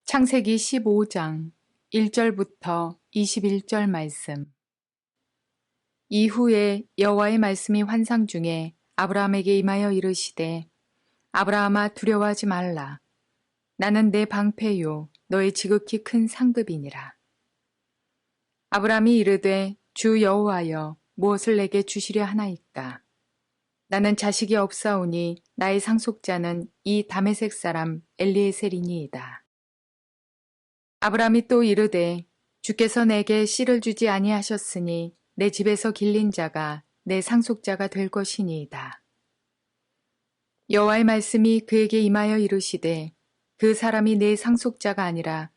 창세기 15장 1절부터 21절 말씀. 이후에 여호와의 말씀이 환상 중에 아브라함에게 임하여 이르시되 아브라함아 두려워하지 말라. 나는 내 방패요 너의 지극히 큰 상급이니라. 아브라함이 이르되 주 여호와여 무엇을 내게 주시려 하나이까. 나는 자식이 없사오니 나의 상속자는 이 다메섹 사람 엘리에셀이니이다. 아브라함이 또 이르되 주께서 내게 씨를 주지 아니하셨으니 내 집에서 길린 자가 내 상속자가 될 것이니이다. 여호와의 말씀이 그에게 임하여 이르시되 그 사람이 내 상속자가 아니라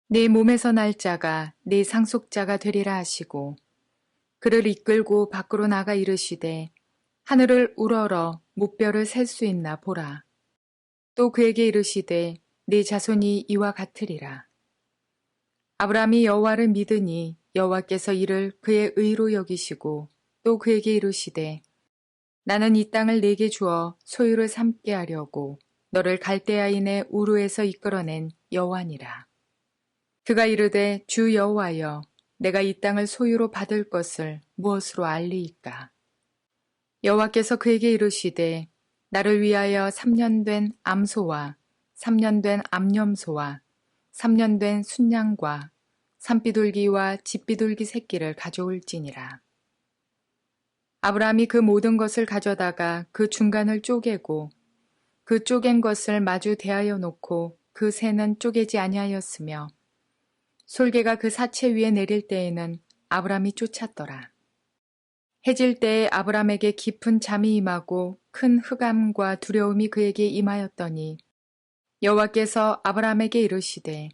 내 몸에서 날 자가 내 상속자가 되리라 하시고 그를 이끌고 밖으로 나가 이르시되 하늘을 우러러 무뼈를 셀 수 있나 보라. 또 그에게 이르시되 네 자손이 이와 같으리라. 아브라함이 여호와를 믿으니 여호와께서 이를 그의 의로 여기시고 또 그에게 이르시되 나는 이 땅을 네게 주어 소유를 삼게 하려고 너를 갈대아인의 우르에서 이끌어낸 여호와니라. 그가 이르되 주 여호와여 내가 이 땅을 소유로 받을 것을 무엇으로 알리이까. 여호와께서 그에게 이르시되 나를 위하여 3년 된 암소와 3년 된 암염소와 3년 된 순양과 산비둘기와 집비둘기 새끼를 가져올지니라. 아브라함이 그 모든 것을 가져다가 그 중간을 쪼개고 그 쪼갠 것을 마주 대하여 놓고 그 새는 쪼개지 아니하였으며 솔개가 그 사체 위에 내릴 때에는 아브라함이 쫓았더라. 해질 때에 아브라함에게 깊은 잠이 임하고 큰 흑암과 두려움이 그에게 임하였더니 여호와께서 아브라함에게 이르시되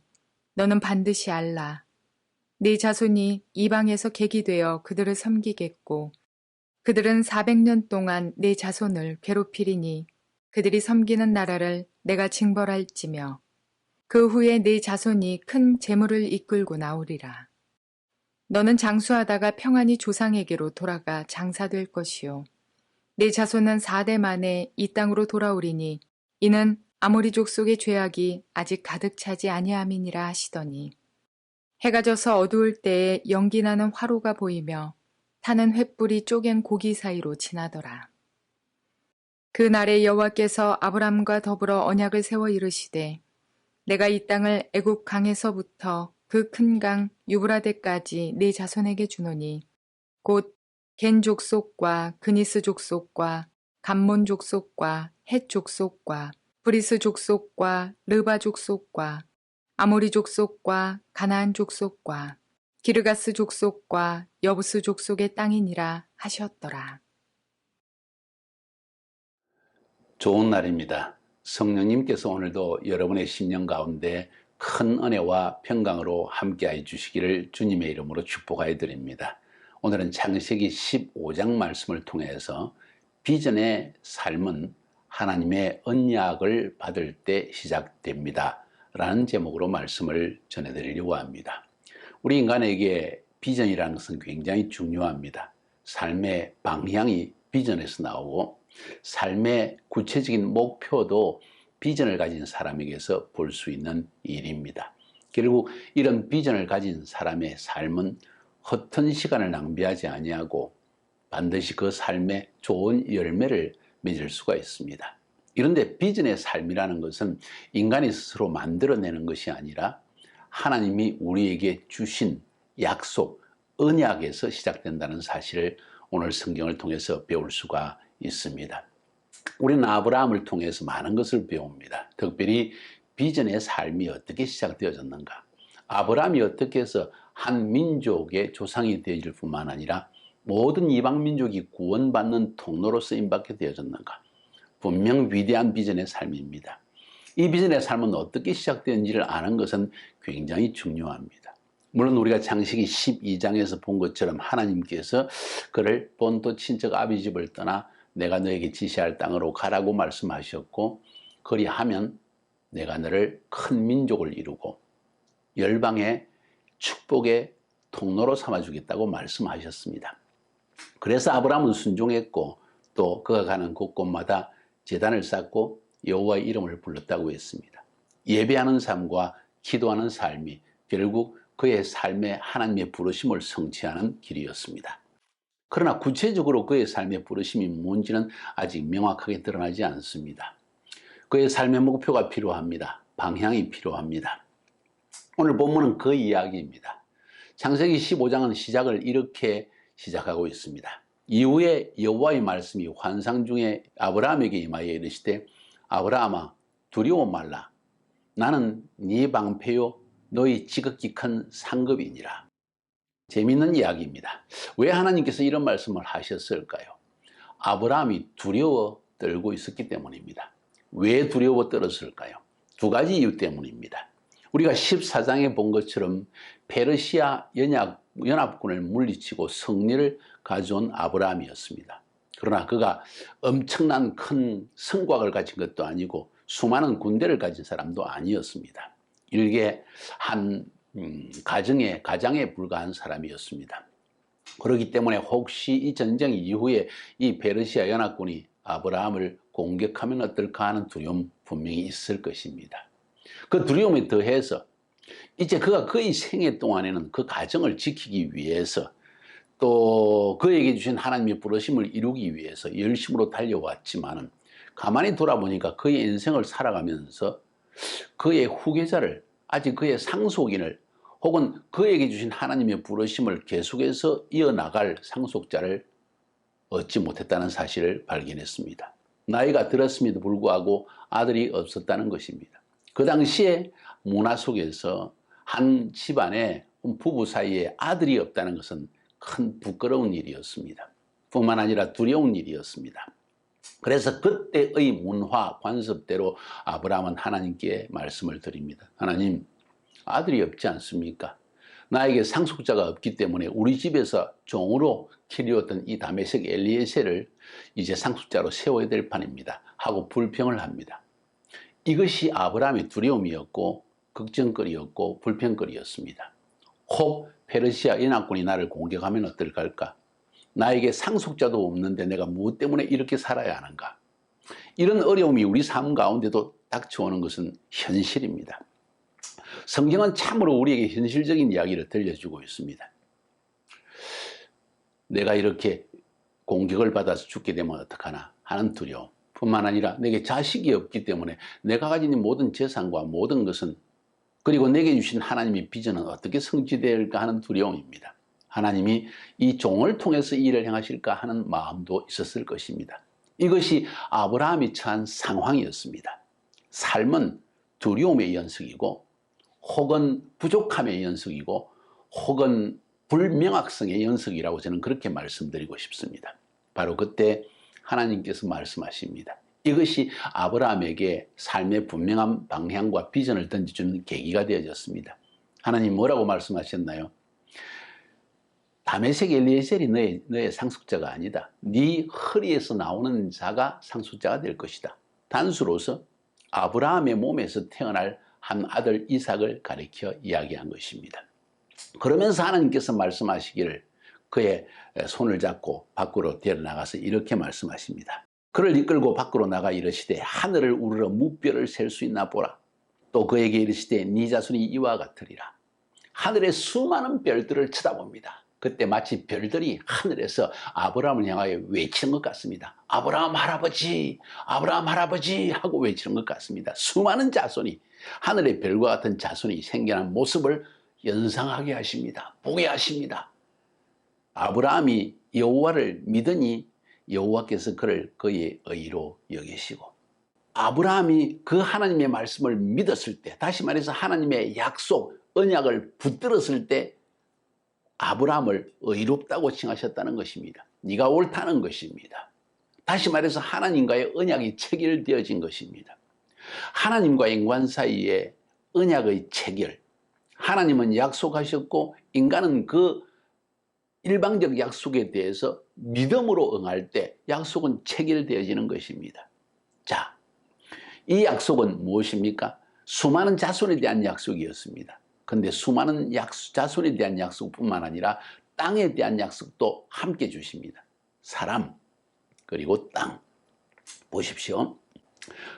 너는 반드시 알라. 네 자손이 이방에서 객이 되어 그들을 섬기겠고 그들은 400년 동안 네 자손을 괴롭히리니 그들이 섬기는 나라를 내가 징벌할지며 그 후에 네 자손이 큰 재물을 이끌고 나오리라. 너는 장수하다가 평안히 조상에게로 돌아가 장사될 것이요 네 자손은 4대 만에 이 땅으로 돌아오리니 이는 아모리 족속의 죄악이 아직 가득 차지 아니함이니라 하시더니 해가 져서 어두울 때에 연기나는 화로가 보이며 타는 횃불이 쪼갠 고기 사이로 지나더라. 그 날에 여호와께서 아브람과 더불어 언약을 세워 이르시되 내가 이 땅을 애굽 강에서부터 그 큰 강 유브라데까지 네 자손에게 주노니 곧 겐 족속과 그니스 족속과 감몬 족속과 헷 족속과 브리스 족속과 르바 족속과 아모리 족속과 가나안 족속과 기르가스 족속과 여부스 족속의 땅이니라 하셨더라. 좋은 날입니다. 성령님께서 오늘도 여러분의 심령 가운데 큰 은혜와 평강으로 함께해 주시기를 주님의 이름으로 축복하여 드립니다. 오늘은 창세기 15장 말씀을 통해서 비전의 삶은 하나님의 언약을 받을 때 시작됩니다 라는 제목으로 말씀을 전해드리려고 합니다. 우리 인간에게 비전이라는 것은 굉장히 중요합니다. 삶의 방향이 비전에서 나오고 삶의 구체적인 목표도 비전을 가진 사람에게서 볼 수 있는 일입니다. 결국 이런 비전을 가진 사람의 삶은 헛된 시간을 낭비하지 아니하고 반드시 그 삶에 좋은 열매를 맺을 수가 있습니다. 그런데 비전의 삶이라는 것은 인간이 스스로 만들어내는 것이 아니라 하나님이 우리에게 주신 약속, 언약에서 시작된다는 사실을 오늘 성경을 통해서 배울 수가 있습니다. 우리는 아브라함을 통해서 많은 것을 배웁니다. 특별히 비전의 삶이 어떻게 시작되어졌는가. 아브라함이 어떻게 해서 한 민족의 조상이 되어질 뿐만 아니라 모든 이방 민족이 구원받는 통로로 쓰임받게 되어졌는가. 분명 위대한 비전의 삶입니다. 이 비전의 삶은 어떻게 시작되었는지를 아는 것은 굉장히 중요합니다. 물론 우리가 창세기 12장에서 본 것처럼 하나님께서 그를 본토 친척 아비 집을 떠나 내가 너에게 지시할 땅으로 가라고 말씀하셨고 그리하면 내가 너를 큰 민족을 이루고 열방의 축복의 통로로 삼아주겠다고 말씀하셨습니다. 그래서 아브라함은 순종했고 또 그가 가는 곳곳마다 제단을 쌓고 여호와의 이름을 불렀다고 했습니다. 예배하는 삶과 기도하는 삶이 결국 그의 삶에 하나님의 부르심을 성취하는 길이었습니다. 그러나 구체적으로 그의 삶의 부르심이 뭔지는 아직 명확하게 드러나지 않습니다. 그의 삶의 목표가 필요합니다. 방향이 필요합니다. 오늘 본문은 그 이야기입니다. 창세기 15장은 시작을 이렇게 시작하고 있습니다. 이후에 여호와의 말씀이 환상 중에 아브라함에게 임하여 이르시되 아브라함아 두려워 말라. 나는 네 방패요 너희 지극히 큰 상급이니라. 재미있는 이야기입니다. 왜 하나님께서 이런 말씀을 하셨을까요? 아브라함이 두려워 떨고 있었기 때문입니다. 왜 두려워 떨었을까요? 두 가지 이유 때문입니다. 우리가 14장에 본 것처럼 페르시아 연합군을 물리치고 승리를 가져온 아브라함이었습니다. 그러나 그가 엄청난 큰 성곽을 가진 것도 아니고 수많은 군대를 가진 사람도 아니었습니다. 일개 한 가장에 불과한 사람이었습니다. 그렇기 때문에 혹시 이 전쟁 이후에 이 페르시아 연합군이 아브라함을 공격하면 어떨까 하는 두려움 분명히 있을 것입니다. 그 두려움에 더해서 이제 그가 그의 생애 동안에는 그 가정을 지키기 위해서 또 그에게 주신 하나님의 부르심을 이루기 위해서 열심으로 달려왔지만은 가만히 돌아보니까 그의 인생을 살아가면서 그의 후계자를 아직 그의 상속인을 혹은 그에게 주신 하나님의 부르심을 계속해서 이어나갈 상속자를 얻지 못했다는 사실을 발견했습니다. 나이가 들었음에도 불구하고 아들이 없었다는 것입니다. 그 당시에 문화 속에서 한 집안에 부부 사이에 아들이 없다는 것은 큰 부끄러운 일이었습니다. 뿐만 아니라 두려운 일이었습니다. 그래서 그때의 문화 관습대로 아브라함은 하나님께 말씀을 드립니다. 하나님, 아들이 없지 않습니까? 나에게 상속자가 없기 때문에 우리 집에서 종으로 키려왔던 이 다메섹 엘리에셀을 이제 상속자로 세워야 될 판입니다. 하고 불평을 합니다. 이것이 아브라함의 두려움이었고 걱정거리였고 불평거리였습니다. 혹 페르시아 연합군이 나를 공격하면 어떨까? 나에게 상속자도 없는데 내가 무엇 때문에 이렇게 살아야 하는가? 이런 어려움이 우리 삶 가운데도 닥쳐오는 것은 현실입니다. 성경은 참으로 우리에게 현실적인 이야기를 들려주고 있습니다. 내가 이렇게 공격을 받아서 죽게 되면 어떡하나 하는 두려움 뿐만 아니라 내게 자식이 없기 때문에 내가 가진 모든 재산과 모든 것은 그리고 내게 주신 하나님의 비전은 어떻게 성취될까 하는 두려움입니다. 하나님이 이 종을 통해서 일을 행하실까 하는 마음도 있었을 것입니다. 이것이 아브라함이 처한 상황이었습니다. 삶은 두려움의 연속이고 혹은 부족함의 연속이고 혹은 불명확성의 연속이라고 저는 그렇게 말씀드리고 싶습니다. 바로 그때 하나님께서 말씀하십니다. 이것이 아브라함에게 삶의 분명한 방향과 비전을 던져주는 계기가 되어졌습니다. 하나님 뭐라고 말씀하셨나요? 다메섹 엘리에셀이 너의 상속자가 아니다. 네 허리에서 나오는 자가 상속자가 될 것이다. 단수로서 아브라함의 몸에서 태어날 한 아들 이삭을 가리켜 이야기한 것입니다. 그러면서 하나님께서 말씀하시기를 그의 손을 잡고 밖으로 데려나가서 이렇게 말씀하십니다. 그를 이끌고 밖으로 나가 이르시되 하늘을 우러러 무별을 셀 수 있나 보라. 또 그에게 이르시되 네 자손이 이와 같으리라. 하늘의 수많은 별들을 쳐다봅니다. 그때 마치 별들이 하늘에서 아브라함을 향하여 외치는 것 같습니다. 아브라함 할아버지, 아브라함 할아버지 하고 외치는 것 같습니다. 수많은 자손이 하늘의 별과 같은 자손이 생겨난 모습을 연상하게 하십니다. 보게 하십니다. 아브라함이 여호와를 믿으니 여호와께서 그를 그의 의로 여기시고 아브라함이 그 하나님의 말씀을 믿었을 때 다시 말해서 하나님의 약속, 언약을 붙들었을 때 아브라함을 의롭다고 칭하셨다는 것입니다. 네가 옳다는 것입니다. 다시 말해서 하나님과의 언약이 체결되어진 것입니다. 하나님과 인간 사이에 언약의 체결, 하나님은 약속하셨고 인간은 그 일방적 약속에 대해서 믿음으로 응할 때 약속은 체결되어지는 것입니다. 자, 이 약속은 무엇입니까? 수많은 자손에 대한 약속이었습니다. 그런데 수많은 자손에 대한 약속뿐만 아니라 땅에 대한 약속도 함께 주십니다. 사람 그리고 땅. 보십시오.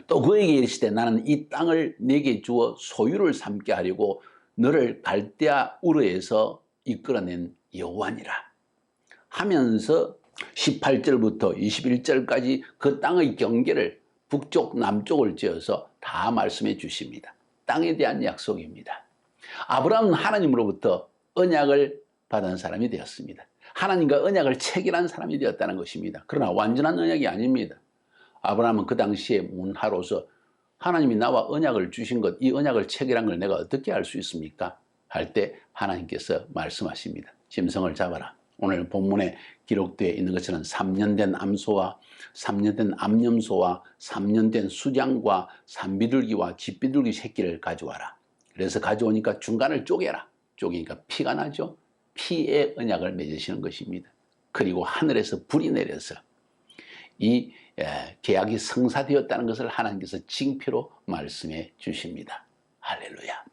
또 그에게 이르시되 나는 이 땅을 네게 주어 소유를 삼게 하려고 너를 갈대아 우르에서 이끌어낸 여호와니라 하면서 18절부터 21절까지 그 땅의 경계를 북쪽 남쪽을 지어서 다 말씀해 주십니다. 땅에 대한 약속입니다. 아브라함은 하나님으로부터 언약을 받은 사람이 되었습니다. 하나님과 언약을 체결한 사람이 되었다는 것입니다. 그러나 완전한 언약이 아닙니다. 아브라함은 그 당시에 문하로서 하나님이 나와 언약을 주신 것, 이 언약을 체결한 걸 내가 어떻게 알 수 있습니까? 할 때 하나님께서 말씀하십니다. 짐승을 잡아라. 오늘 본문에 기록되어 있는 것처럼 3년 된 암소와 3년 된 암염소와 3년 된 수장과 산비둘기와 집비둘기 새끼를 가져와라. 그래서 가져오니까 중간을 쪼개라. 쪼개니까 피가 나죠. 피의 언약을 맺으시는 것입니다. 그리고 하늘에서 불이 내려서 이 계약이 성사되었다는 것을 하나님께서 징표로 말씀해 주십니다. 할렐루야.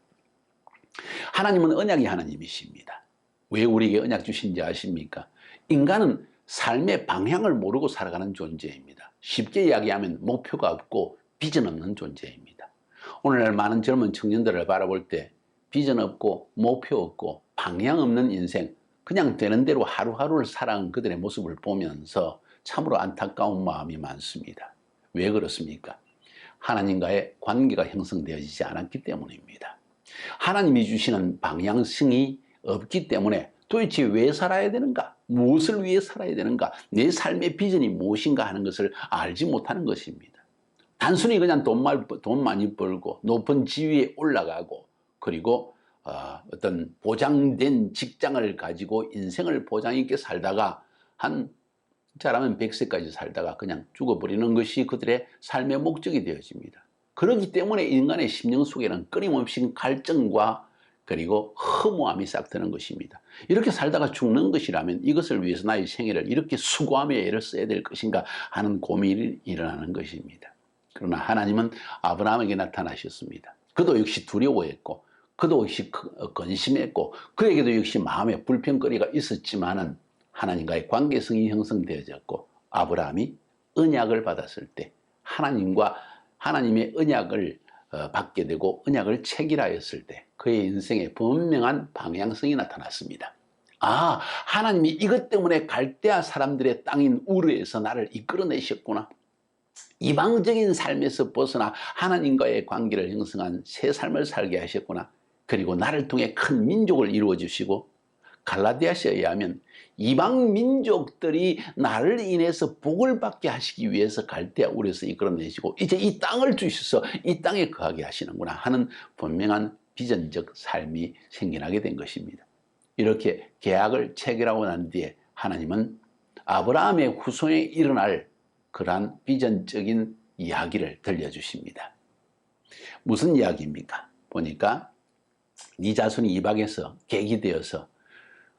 하나님은 언약의 하나님이십니다. 왜 우리에게 언약 주신지 아십니까? 인간은 삶의 방향을 모르고 살아가는 존재입니다. 쉽게 이야기하면 목표가 없고 비전 없는 존재입니다. 오늘날 많은 젊은 청년들을 바라볼 때 비전 없고 목표 없고 방향 없는 인생, 그냥 되는 대로 하루하루를 살아가는 그들의 모습을 보면서 참으로 안타까운 마음이 많습니다. 왜 그렇습니까? 하나님과의 관계가 형성되어지지 않았기 때문입니다. 하나님이 주시는 방향성이 없기 때문에 도대체 왜 살아야 되는가? 무엇을 위해 살아야 되는가? 내 삶의 비전이 무엇인가 하는 것을 알지 못하는 것입니다. 단순히 그냥 돈 많이 벌고 높은 지위에 올라가고 그리고 어떤 보장된 직장을 가지고 인생을 보장 있게 살다가 한 잘하면 100세까지 살다가 그냥 죽어버리는 것이 그들의 삶의 목적이 되어집니다. 그렇기 때문에 인간의 심령 속에는 끊임없이 갈증과 그리고 허무함이 싹 드는 것입니다. 이렇게 살다가 죽는 것이라면 이것을 위해서 나의 생애를 이렇게 수고하며 애를 써야 될 것인가 하는 고민이 일어나는 것입니다. 그러나 하나님은 아브라함에게 나타나셨습니다. 그도 역시 두려워했고 그도 역시 근심했고 그에게도 역시 마음에 불평거리가 있었지만은 하나님과의 관계성이 형성되어졌고 아브라함이 언약을 받았을 때 하나님의 언약을 받게 되고 언약을 체결하였을 때 그의 인생에 분명한 방향성이 나타났습니다. 하나님이 이것 때문에 갈대아 사람들의 땅인 우르에서 나를 이끌어내셨구나. 이방적인 삶에서 벗어나 하나님과의 관계를 형성한 새 삶을 살게 하셨구나. 그리고 나를 통해 큰 민족을 이루어 주시고 갈라디아서에 의하면 이방 민족들이 나를 인해서 복을 받게 하시기 위해서 갈대아 우르에서 이끌어내시고 이제 이 땅을 주셔서 이 땅에 거하게 하시는구나 하는 분명한 비전적 삶이 생겨나게 된 것입니다. 이렇게 계약을 체결하고 난 뒤에 하나님은 아브라함의 후손에 일어날 그러한 비전적인 이야기를 들려주십니다. 무슨 이야기입니까? 보니까 네 자손이 이방에서 객이 되어서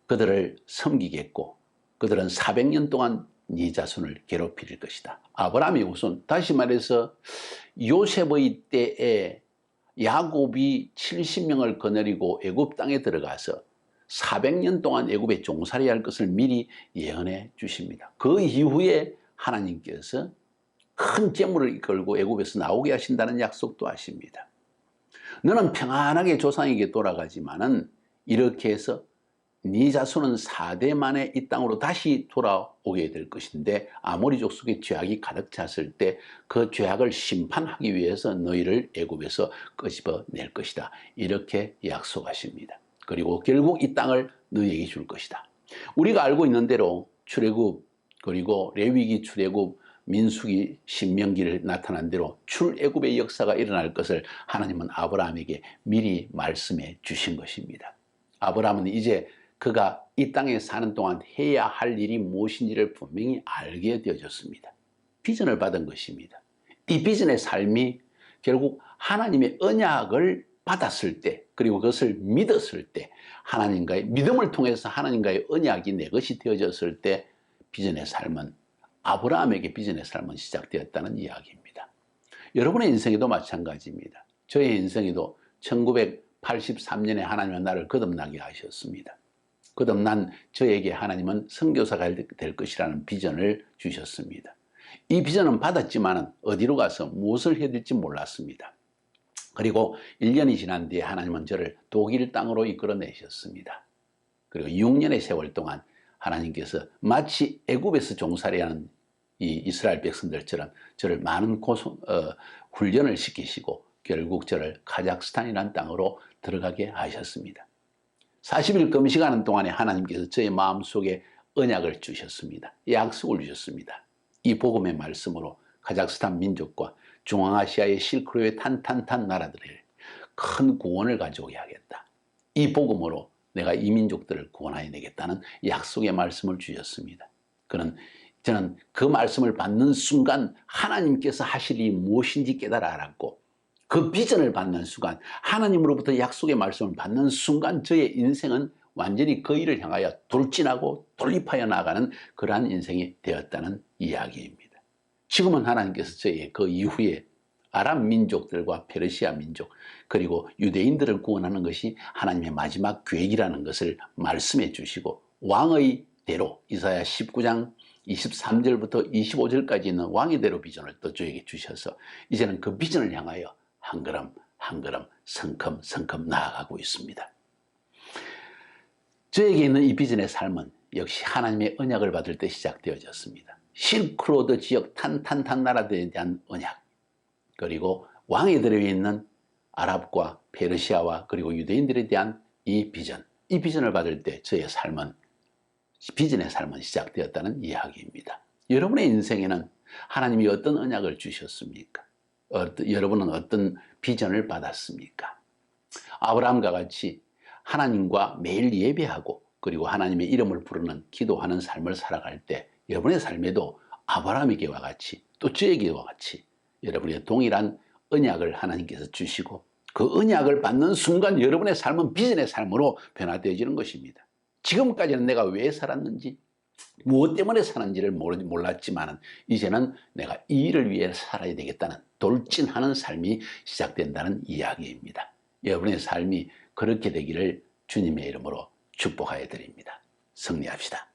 그들을 섬기겠고 그들은 400년 동안 네 자손을 괴롭힐 것이다. 아브라함의 후손, 다시 말해서 요셉의 때에 야곱이 70명을 거느리고 애굽 땅에 들어가서 400년 동안 애굽에 종살이 할 것을 미리 예언해 주십니다. 그 이후에 하나님께서 큰 재물을 이끌고 애굽에서 나오게 하신다는 약속도 하십니다. 너는 평안하게 조상에게 돌아가지만은 이렇게 해서 네 자손은 4대 만에 이 땅으로 다시 돌아오게 될 것인데 아모리 족속의 죄악이 가득 찼을 때 그 죄악을 심판하기 위해서 너희를 애굽에서 끄집어낼 것이다. 이렇게 약속하십니다. 그리고 결국 이 땅을 너희에게 줄 것이다. 우리가 알고 있는 대로 출애굽 그리고 레위기 출애굽 민수기 신명기를 나타난 대로 출애굽의 역사가 일어날 것을 하나님은 아브라함에게 미리 말씀해 주신 것입니다. 아브라함은 이제 그가 이 땅에 사는 동안 해야 할 일이 무엇인지를 분명히 알게 되어졌습니다. 비전을 받은 것입니다. 이 비전의 삶이 결국 하나님의 언약을 받았을 때 그리고 그것을 믿었을 때 하나님과의 믿음을 통해서 하나님과의 언약이 내 것이 되어졌을 때 비전의 삶은 아브라함에게 비전의 삶은 시작되었다는 이야기입니다. 여러분의 인생에도 마찬가지입니다. 저의 인생에도 1983년에 하나님은 나를 거듭나게 하셨습니다. 거듭난 저에게 하나님은 선교사가 될 것이라는 비전을 주셨습니다. 이 비전은 받았지만 어디로 가서 무엇을 해야 될지 몰랐습니다. 그리고 1년이 지난 뒤에 하나님은 저를 독일 땅으로 이끌어내셨습니다. 그리고 6년의 세월 동안 하나님께서 마치 애굽에서 종살이하는 이 이스라엘 백성들처럼 저를 많은 훈련을 시키시고 결국 저를 카자흐스탄이라는 땅으로 들어가게 하셨습니다. 40일 금식하는 동안에 하나님께서 저의 마음속에 언약을 주셨습니다. 약속을 주셨습니다. 이 복음의 말씀으로 카자흐스탄 민족과 중앙아시아의 실크로의 탄탄탄 나라들을 큰 구원을 가져오게 하겠다. 이 복음으로 내가 이 민족들을 구원하여 내겠다는 약속의 말씀을 주셨습니다. 저는 그 말씀을 받는 순간 하나님께서 하실 일이 무엇인지 깨달아 알았고, 그 비전을 받는 순간, 하나님으로부터 약속의 말씀을 받는 순간 저의 인생은 완전히 그 일을 향하여 돌진하고 돌입하여 나가는 그러한 인생이 되었다는 이야기입니다. 지금은 하나님께서 저의 그 이후에 아랍 민족들과 페르시아 민족 그리고 유대인들을 구원하는 것이 하나님의 마지막 계획이라는 것을 말씀해 주시고, 왕의 대로 이사야 19장 23절부터 25절까지 있는 왕의 대로 비전을 또 저에게 주셔서 이제는 그 비전을 향하여 한 걸음 한 걸음 성큼성큼 나아가고 있습니다. 저에게 있는 이 비전의 삶은 역시 하나님의 언약을 받을 때 시작되어졌습니다. 실크로드 지역 탄탄탄 나라들에 대한 언약, 그리고 왕의 대로에 있는 아랍과 페르시아와 그리고 유대인들에 대한 이 비전을 받을 때 저의 비전의 삶은 시작되었다는 이야기입니다. 여러분의 인생에는 하나님이 어떤 언약을 주셨습니까? 여러분은 어떤 비전을 받았습니까? 아브라함과 같이 하나님과 매일 예배하고 그리고 하나님의 이름을 부르는 기도하는 삶을 살아갈 때 여러분의 삶에도 아브라함에게와 같이 또 저에게와 같이 여러분의 동일한 언약을 하나님께서 주시고 그 언약을 받는 순간 여러분의 삶은 비전의 삶으로 변화되어지는 것입니다. 지금까지는 내가 왜 살았는지 무엇 때문에 사는지를 몰랐지만 이제는 내가 이 일을 위해 살아야 되겠다는 돌진하는 삶이 시작된다는 이야기입니다. 여러분의 삶이 그렇게 되기를 주님의 이름으로 축복하여 드립니다. 승리합시다.